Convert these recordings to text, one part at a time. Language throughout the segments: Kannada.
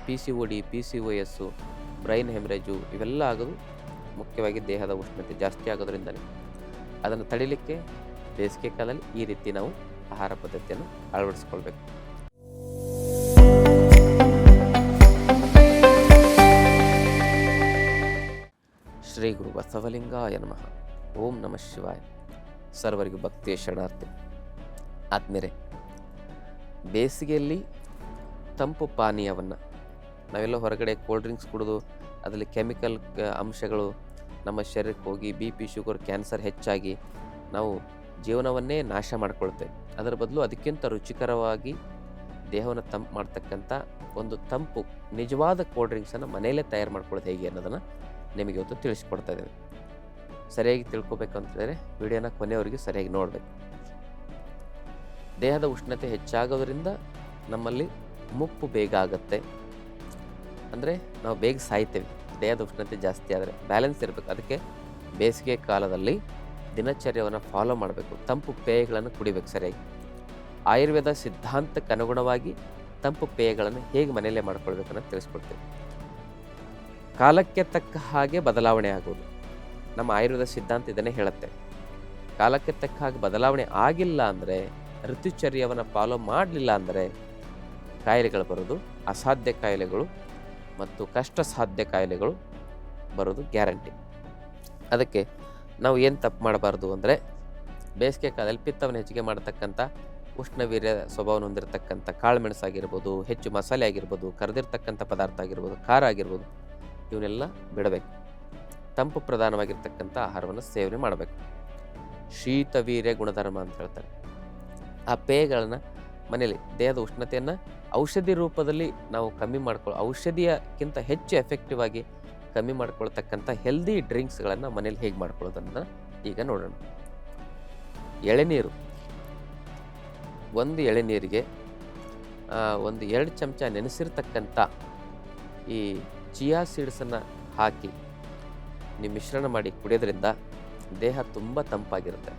PCOD, PCOS, ಬ್ರೈನ್ ಹೆಮ್ರೇಜು ಇವೆಲ್ಲ ಆಗೋದು ಮುಖ್ಯವಾಗಿ ದೇಹದ ಉಷ್ಣತೆ ಜಾಸ್ತಿ ಆಗೋದ್ರಿಂದಲೇ. ಅದನ್ನು ತಡಿಲಿಕ್ಕೆ ಬೇಸಿಗೆ ಕಾಲದಲ್ಲಿ ಈ ರೀತಿ ನಾವು ಆಹಾರ ಪದ್ಧತಿಯನ್ನು ಅಳವಡಿಸ್ಕೊಳ್ಬೇಕು. ಶ್ರೀ ಗುರು ಬಸವಲಿಂಗಾಯ ನಮಃ. ಓಂ ನಮಃ ಶಿವಾಯ. ಸರ್ವರಿಗೂ ಭಕ್ತಿಯ ಶರಣಾರ್ಥಿ. ಆದ್ಮೇಲೆ ಬೇಸಿಗೆಯಲ್ಲಿ ತಂಪು ಪಾನೀಯವನ್ನು ನಾವೆಲ್ಲ ಹೊರಗಡೆ ಕೋಲ್ಡ್ ಡ್ರಿಂಕ್ಸ್ ಕುಡಿದು ಅದರಲ್ಲಿ ಕೆಮಿಕಲ್ ಅಂಶಗಳು ನಮ್ಮ ಶರೀರಕ್ಕೆ ಹೋಗಿ BP, ಶುಗರ್, ಕ್ಯಾನ್ಸರ್ ಹೆಚ್ಚಾಗಿ ನಾವು ಜೀವನವನ್ನೇ ನಾಶ ಮಾಡ್ಕೊಳ್ತೇವೆ. ಅದರ ಬದಲು ಅದಕ್ಕಿಂತ ರುಚಿಕರವಾಗಿ ದೇಹವನ್ನು ತಂಪು ಮಾಡ್ತಕ್ಕಂಥ ಒಂದು ತಂಪು ನಿಜವಾದ ಕೋಲ್ಡ್ ಡ್ರಿಂಕ್ಸನ್ನು ಮನೆಯಲ್ಲೇ ತಯಾರು ಮಾಡ್ಕೊಳ್ಳೋದು ಹೇಗೆ ಅನ್ನೋದನ್ನು ನಿಮಗೆ ಇವತ್ತು ತಿಳಿಸ್ಕೊಡ್ತಾ ಇದ್ದೇವೆ. ಸರಿಯಾಗಿ ತಿಳ್ಕೊಬೇಕು ಅಂತಂದರೆ ವಿಡಿಯೋನ ಕೊನೆಯವರೆಗೆ ಸರಿಯಾಗಿ ನೋಡಬೇಕು. ದೇಹದ ಉಷ್ಣತೆ ಹೆಚ್ಚಾಗೋದ್ರಿಂದ ನಮ್ಮಲ್ಲಿ ಮುಪ್ಪು ಬೇಗ ಆಗುತ್ತೆ. ಅಂದರೆ ನಾವು ಬೇಗ ಸಾಯ್ತೇವೆ ದೇಹದ ಉಷ್ಣತೆ ಜಾಸ್ತಿ ಆದರೆ. ಬ್ಯಾಲೆನ್ಸ್ ಇರಬೇಕು. ಅದಕ್ಕೆ ಬೇಸಿಗೆ ಕಾಲದಲ್ಲಿ ದಿನಚರ್ಯವನ್ನು ಫಾಲೋ ಮಾಡಬೇಕು. ತಂಪು ಪೇಯಗಳನ್ನು ಕುಡಿಬೇಕು ಸರಿಯಾಗಿ. ಆಯುರ್ವೇದ ಸಿದ್ಧಾಂತಕ್ಕೆ ಅನುಗುಣವಾಗಿ ತಂಪು ಪೇಯಗಳನ್ನು ಹೇಗೆ ಮನೆಯಲ್ಲೇ ಮಾಡ್ಕೊಳ್ಬೇಕು ಅನ್ನೋದು ತಿಳಿಸ್ಕೊಡ್ತೇವೆ. ಕಾಲಕ್ಕೆ ತಕ್ಕ ಹಾಗೆ ಬದಲಾವಣೆ ಆಗೋದು ನಮ್ಮ ಆಯುರ್ವೇದ ಸಿದ್ಧಾಂತ ಇದನ್ನೇ ಹೇಳುತ್ತೆ. ಕಾಲಕ್ಕೆ ತಕ್ಕ ಹಾಗೆ ಬದಲಾವಣೆ ಆಗಿಲ್ಲ ಅಂದರೆ, ಋತುಚರ್ಯವನ್ನು ಫಾಲೋ ಮಾಡಲಿಲ್ಲ ಅಂದರೆ ಕಾಯಿಲೆಗಳು ಬರೋದು, ಅಸಾಧ್ಯ ಕಾಯಿಲೆಗಳು ಮತ್ತು ಕಷ್ಟ ಸಾಧ್ಯ ಕಾಯಿಲೆಗಳು ಬರೋದು ಗ್ಯಾರಂಟಿ. ಅದಕ್ಕೆ ನಾವು ಏನು ತಪ್ಪು ಮಾಡಬಾರ್ದು ಅಂದರೆ, ಬೇಸಿಗೆ ಕಾಲದಲ್ಲಿ ಪಿತ್ತವನ್ನು ಹೆಚ್ಚಿಗೆ ಮಾಡತಕ್ಕಂಥ ಉಷ್ಣವೀರ್ಯ ಸ್ವಭಾವವನ್ನು ಹೊಂದಿರತಕ್ಕಂಥ ಕಾಳುಮೆಣಸಾಗಿರ್ಬೋದು, ಹೆಚ್ಚು ಮಸಾಲೆ ಆಗಿರ್ಬೋದು, ಕರೆದಿರ್ತಕ್ಕಂಥ ಪದಾರ್ಥ ಆಗಿರ್ಬೋದು, ಖಾರ ಆಗಿರ್ಬೋದು, ಇವನ್ನೆಲ್ಲ ಬಿಡಬೇಕು. ತಂಪು ಪ್ರಧಾನವಾಗಿರ್ತಕ್ಕಂಥ ಆಹಾರವನ್ನು ಸೇವನೆ ಮಾಡಬೇಕು. ಶೀತವೀರ್ಯ ಗುಣಧರ್ಮ ಅಂತ ಹೇಳ್ತಾರೆ. ಆ ಪೇಯಗಳನ್ನು ಮನೆಯಲ್ಲಿ ದೇಹದ ಉಷ್ಣತೆಯನ್ನು ಔಷಧಿ ರೂಪದಲ್ಲಿ ನಾವು ಕಮ್ಮಿ ಔಷಧಿಯಕ್ಕಿಂತ ಹೆಚ್ಚು ಎಫೆಕ್ಟಿವ್ ಆಗಿ ಕಮ್ಮಿ ಮಾಡ್ಕೊಳ್ತಕ್ಕಂಥ ಹೆಲ್ದಿ ಡ್ರಿಂಕ್ಸ್ಗಳನ್ನು ಮನೇಲಿ ಹೇಗೆ ಮಾಡ್ಕೊಳ್ಳೋದನ್ನು ಈಗ ನೋಡೋಣ. ಎಳೆನೀರು. ಒಂದು ಎಳೆನೀರಿಗೆ 2 ಚಮಚ ನೆನೆಸಿರ್ತಕ್ಕಂಥ ಈ ಚಿಯಾ ಸೀಡ್ಸನ್ನು ಹಾಕಿ ನೀವು ಮಿಶ್ರಣ ಮಾಡಿ ಕುಡಿಯೋದ್ರಿಂದ ದೇಹ ತುಂಬ ತಂಪಾಗಿರುತ್ತೆ.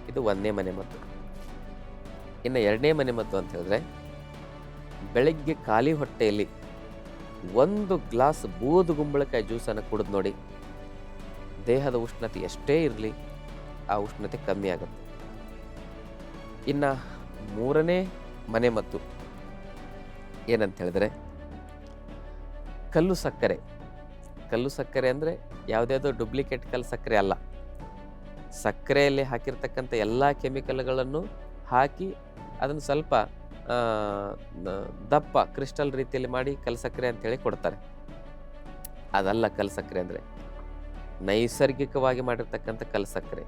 ಇದು 1ನೇ ಮನೆಮದ್ದು. ಇನ್ನು 2ನೇ ಮನೆಮದ್ದು ಅಂತ ಹೇಳಿದ್ರೆ, ಬೆಳಗ್ಗೆ ಖಾಲಿ ಹೊಟ್ಟೆಯಲ್ಲಿ 1 ಗ್ಲಾಸ್ ಬೂದುಗುಂಬಳಕಾಯಿ ಜ್ಯೂಸನ್ನು ಕುಡಿದು ನೋಡಿ. ದೇಹದ ಉಷ್ಣತೆ ಎಷ್ಟೇ ಇರಲಿ ಆ ಉಷ್ಣತೆ ಕಮ್ಮಿ ಆಗುತ್ತೆ. ಇನ್ನು 3ನೇ ಮನೆಮದ್ದು ಏನಂತ ಹೇಳಿದ್ರೆ, ಕಲ್ಲು ಸಕ್ಕರೆ. ಕಲ್ಲು ಸಕ್ಕರೆ ಅಂದರೆ ಯಾವುದ್ಯಾವುದೋ ಡುಪ್ಲಿಕೇಟ್ ಕಲ್ಲು ಸಕ್ಕರೆ ಅಲ್ಲ. ಸಕ್ಕರೆಯಲ್ಲಿ ಹಾಕಿರ್ತಕ್ಕಂಥ ಎಲ್ಲ ಕೆಮಿಕಲ್ಗಳನ್ನು ಹಾಕಿ ಅದನ್ನು ಸ್ವಲ್ಪ ದಪ್ಪ ಕ್ರಿಸ್ಟಲ್ ರೀತಿಯಲ್ಲಿ ಮಾಡಿ ಕಲ್ಲು ಸಕ್ಕರೆ ಅಂತೇಳಿ ಕೊಡ್ತಾರೆ. ಅದಲ್ಲ ಕಲ್ಲು ಸಕ್ಕರೆ ಅಂದರೆ. ನೈಸರ್ಗಿಕವಾಗಿ ಮಾಡಿರ್ತಕ್ಕಂಥ ಕಲ್ಲು ಸಕ್ಕರೆ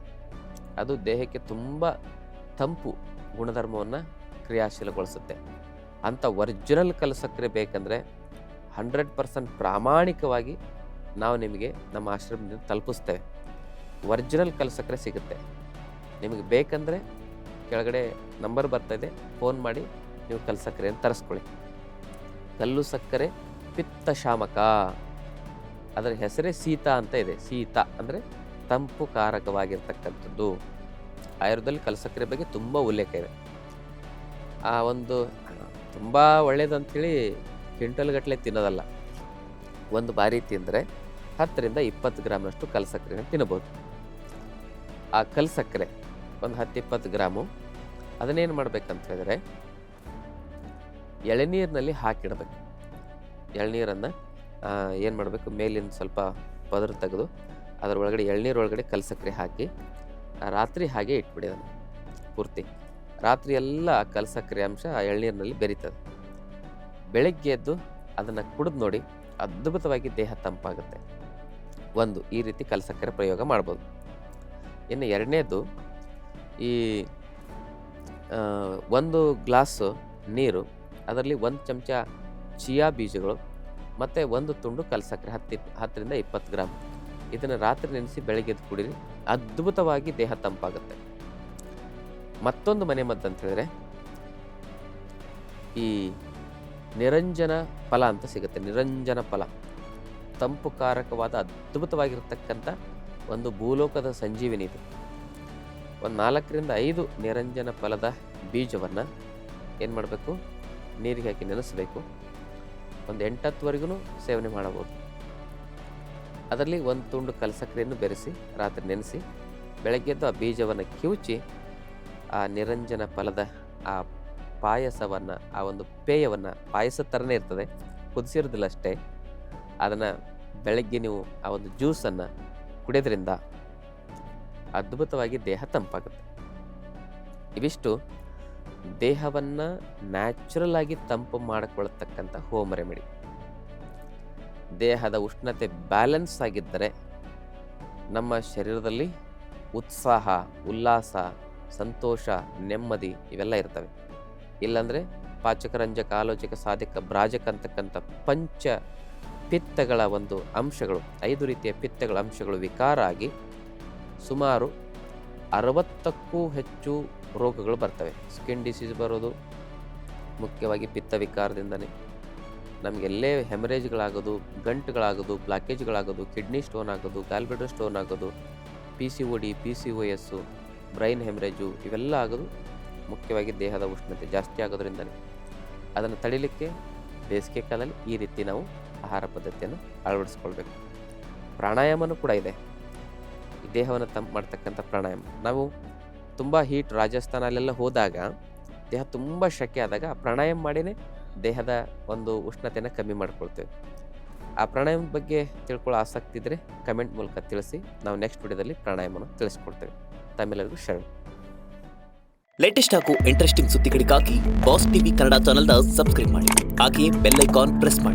ಅದು ದೇಹಕ್ಕೆ ತುಂಬ ತಂಪು ಗುಣಧರ್ಮವನ್ನು ಕ್ರಿಯಾಶೀಲಗೊಳಿಸುತ್ತೆ. ಅಂಥ ಒರಿಜಿನಲ್ ಕಲ್ಲು ಸಕ್ಕರೆ ಬೇಕಂದರೆ 100% ಪ್ರಾಮಾಣಿಕವಾಗಿ ನಾವು ನಿಮಗೆ ನಮ್ಮ ಆಶ್ರಮದಿಂದ ತಲುಪಿಸ್ತೇವೆ. ಒರಿಜಿನಲ್ ಕಲ್ಲು ಸಕ್ಕರೆ ಸಿಗುತ್ತೆ. ನಿಮಗೆ ಬೇಕಂದರೆ ಕೆಳಗಡೆ ನಂಬರ್ ಬರ್ತಾಯಿದೆ, ಫೋನ್ ಮಾಡಿ ನೀವು ಕಲ್ಲು ಸಕ್ಕರೆಯನ್ನು ತರಿಸ್ಕೊಳ್ಳಿ. ಕಲ್ಲು ಸಕ್ಕರೆ ಪಿತ್ತಶಾಮಕ. ಅದರ ಹೆಸರೇ ಶೀತ ಅಂತ ಇದೆ. ಶೀತ ಅಂದರೆ ತಂಪು ಕಾರಕವಾಗಿರ್ತಕ್ಕಂಥದ್ದು. ಆಯುರ್ವೇದದಲ್ಲಿ ಕಲ್ಲು ಸಕ್ಕರೆ ಬಗ್ಗೆ ತುಂಬ ಉಲ್ಲೇಖ ಇದೆ. ಆ ಒಂದು ತುಂಬ ಒಳ್ಳೆಯದು ಅಂಥೇಳಿ ಕ್ವಿಂಟಲ್ಗಟ್ಟಲೆ ತಿನ್ನೋದಲ್ಲ. ಒಂದು ಬಾರಿ ತಿಂದರೆ 10ರಿಂದ 20 ಗ್ರಾಮ್ನಷ್ಟು ಕಲ್ಲು ಸಕ್ಕರೆನ ತಿನ್ನಬಹುದು. ಆ ಕಲ್ಲು ಸಕ್ಕರೆ ಒಂದು 10-20 ಗ್ರಾಮು ಅದನ್ನೇನು ಮಾಡಬೇಕಂತ ಹೇಳಿದ್ರೆ, ಎಳೆನೀರಿನಲ್ಲಿ ಹಾಕಿಡಬೇಕು. ಎಳ್ನೀರನ್ನು ಏನು ಮಾಡಬೇಕು, ಮೇಲಿಂದ ಸ್ವಲ್ಪ ಪದರು ತೆಗೆದು ಅದರ ಒಳಗಡೆ ಎಳ್ನೀರೊಳಗಡೆ ಕಲ್ಲು ಸಕ್ಕರೆ ಹಾಕಿ ರಾತ್ರಿ ಹಾಗೆ ಇಟ್ಬಿಡಿ. ಅದನ್ನು ಪೂರ್ತಿ ರಾತ್ರಿ ಎಲ್ಲ ಕಲ್ಲು ಸಕ್ಕರೆ ಅಂಶ ಆ ಎಳ್ನೀರಿನಲ್ಲಿ ಬೆರೀತದೆ. ಬೆಳಗ್ಗೆ ಎದ್ದು ಅದನ್ನು ಕುಡಿದು ನೋಡಿ, ಅದ್ಭುತವಾಗಿ ದೇಹ ತಂಪಾಗುತ್ತೆ. ಈ ರೀತಿ ಕಲ್ಲು ಸಕ್ಕರೆ ಪ್ರಯೋಗ ಮಾಡ್ಬೋದು. ಇನ್ನು 2ನೇದು, ಈ 1 ಗ್ಲಾಸು ನೀರು, ಅದರಲ್ಲಿ 1 ಚಮಚ ಚಿಯಾ ಬೀಜಗಳು ಮತ್ತು 1 ತುಂಡು ಕಲ್ಲು ಸಕ್ಕರೆ 10ರಿಂದ 20 ಗ್ರಾಮ್. ಇದನ್ನು ರಾತ್ರಿ ನೆನೆಸಿ ಬೆಳಗ್ಗೆ ಎದ್ದು ಕುಡೀರಿ. ಅದ್ಭುತವಾಗಿ ದೇಹ ತಂಪಾಗುತ್ತೆ. ಮತ್ತೊಂದು ಮನೆಮದ್ದು ಅಂತ ಹೇಳಿದ್ರೆ, ಈ ನಿರಂಜನ ಫಲ ಅಂತ ಸಿಗುತ್ತೆ. ನಿರಂಜನ ಫಲ ತಂಪು ಕಾರಕವಾದ ಅದ್ಭುತವಾಗಿರ್ತಕ್ಕಂಥ ಒಂದು ಭೂಲೋಕದ ಸಂಜೀವಿನಿ ಇದು. ಒಂದು 4ರಿಂದ 5 ನಿರಂಜನ ಫಲದ ಬೀಜವನ್ನು ಏನು ಮಾಡಬೇಕು, ನೀರಿಗೆ ಹಾಕಿ ನೆನೆಸಬೇಕು. ಒಂದು 8-10ವರೆಗೂ ಸೇವನೆ ಮಾಡಬಹುದು. ಅದರಲ್ಲಿ ಒಂದು ತುಂಡು ಕಲಸಕ್ಕರೆಯನ್ನು ಬೆರೆಸಿ ರಾತ್ರಿ ನೆನೆಸಿ ಬೆಳಗ್ಗೆದ್ದು ಆ ಬೀಜವನ್ನು ಕಿವುಚಿ ಆ ನಿರಂಜನ ಫಲದ ಆ ಪಾಯಸವನ್ನು, ಆ ಒಂದು ಪೇಯವನ್ನು, ಪಾಯಸ ಥರನೇ ಇರ್ತದೆ, ಕುದಿಸಿರೋದಿಲ್ಲ ಅಷ್ಟೇ, ಅದನ್ನು ಬೆಳಗ್ಗೆ ನೀವು ಆ ಒಂದು ಜ್ಯೂಸನ್ನು ಕುಡಿಯೋದ್ರಿಂದ ಅದ್ಭುತವಾಗಿ ದೇಹ ತಂಪಾಗುತ್ತೆ. ಇವಿಷ್ಟು ದೇಹವನ್ನು ನ್ಯಾಚುರಲ್ ಆಗಿ ತಂಪು ಮಾಡಿಕೊಳ್ಳತಕ್ಕಂಥ ಹೋಮ್ ರೆಮಿಡಿ. ದೇಹದ ಉಷ್ಣತೆ ಬ್ಯಾಲೆನ್ಸ್ ಆಗಿದ್ದರೆ ನಮ್ಮ ಶರೀರದಲ್ಲಿ ಉತ್ಸಾಹ, ಉಲ್ಲಾಸ, ಸಂತೋಷ, ನೆಮ್ಮದಿ ಇವೆಲ್ಲ ಇರ್ತವೆ. ಇಲ್ಲಾಂದರೆ ಪಾಚಕರಂಜಕ, ಆಲೋಚಕ, ಸಾಧಕ, ಭ್ರಾಜಕ ಅಂತಕ್ಕಂಥ ಪಂಚ ಪಿತ್ತಗಳ ಒಂದು ಅಂಶಗಳು, 5 ರೀತಿಯ ಪಿತ್ತಗಳ ಅಂಶಗಳು ವಿಕಾರ ಆಗಿ ಸುಮಾರು 60ಕ್ಕೂ ಹೆಚ್ಚು ರೋಗಗಳು ಬರ್ತವೆ. ಸ್ಕಿನ್ ಡಿಸೀಸ್ ಬರೋದು ಮುಖ್ಯವಾಗಿ ಪಿತ್ತ ವಿಕಾರದಿಂದನೇ. ನಮಗೆಲ್ಲೇ ಹೆಮರೇಜ್ಗಳಾಗೋದು, ಗಂಟುಗಳಾಗೋದು, ಬ್ಲಾಕೇಜ್ಗಳಾಗೋದು, ಕಿಡ್ನಿ ಸ್ಟೋನ್ ಆಗೋದು, ಗಾಲ್ಬ್ಲಾಡರ್ ಸ್ಟೋನ್ ಆಗೋದು, PCOD, PCOS, ಬ್ರೈನ್ ಹೆಮರೇಜು ಇವೆಲ್ಲ ಆಗೋದು ಮುಖ್ಯವಾಗಿ ದೇಹದ ಉಷ್ಣತೆ ಜಾಸ್ತಿ ಆಗೋದ್ರಿಂದನೇ. ಅದನ್ನು ತಡಿಲಿಕ್ಕೆ ಬೇಸಿಗೆ ಕಾಲದಲ್ಲಿ ಈ ರೀತಿ ನಾವು ಆಹಾರ ಪದ್ಧತಿಯನ್ನು ಅಳವಡಿಸ್ಕೊಳ್ಬೇಕು. ಪ್ರಾಣಾಯಾಮನೂ ಕೂಡ ಇದೆ, ದೇಹವನ್ನು ತಂಪು ಮಾಡ್ತಕ್ಕಂಥ ಪ್ರಾಣಾಯಾಮ. ನಾವು ತುಂಬ ಹೀಟ್ ರಾಜಸ್ಥಾನಲ್ಲೆಲ್ಲ ಹೋದಾಗ ದೇಹ ತುಂಬ ಶೆಕೆ ಆದಾಗ ಪ್ರಾಣಾಯಾಮ ಮಾಡಿನೇ ದೇಹದ ಒಂದು ಉಷ್ಣತೆಯನ್ನು ಕಮ್ಮಿ ಮಾಡ್ಕೊಳ್ತೇವೆ. ಆ ಪ್ರಾಣಾಯಾಮದ ಬಗ್ಗೆ ತಿಳ್ಕೊಳ್ಳೋ ಆಸಕ್ತಿ ಇದ್ದರೆ ಕಮೆಂಟ್ ಮೂಲಕ ತಿಳಿಸಿ, ನಾವು ನೆಕ್ಸ್ಟ್ ವಿಡಿಯೋದಲ್ಲಿ ಪ್ರಾಣಾಯಾಮನ ತಿಳಿಸ್ಕೊಡ್ತೇವೆ. ತಮ್ಮೆಲ್ಲರಿಗೂ ಶರಣು. ಲೇಟೆಸ್ಟ್ ಹಾಗೂ ಇಂಟ್ರೆಸ್ಟಿಂಗ್ ಸುದ್ದಿಗಳಿಗಾಗಿ ಬಾಸ್ ಟಿವಿ ಕನ್ನಡ ಚಾನೆಲ್ನ ಸಬ್ಸ್ಕ್ರೈಬ್ ಮಾಡಿ, ಹಾಗೆಯೇ ಬೆಲ್ ಐಕಾನ್ ಪ್ರೆಸ್ ಮಾಡಿ.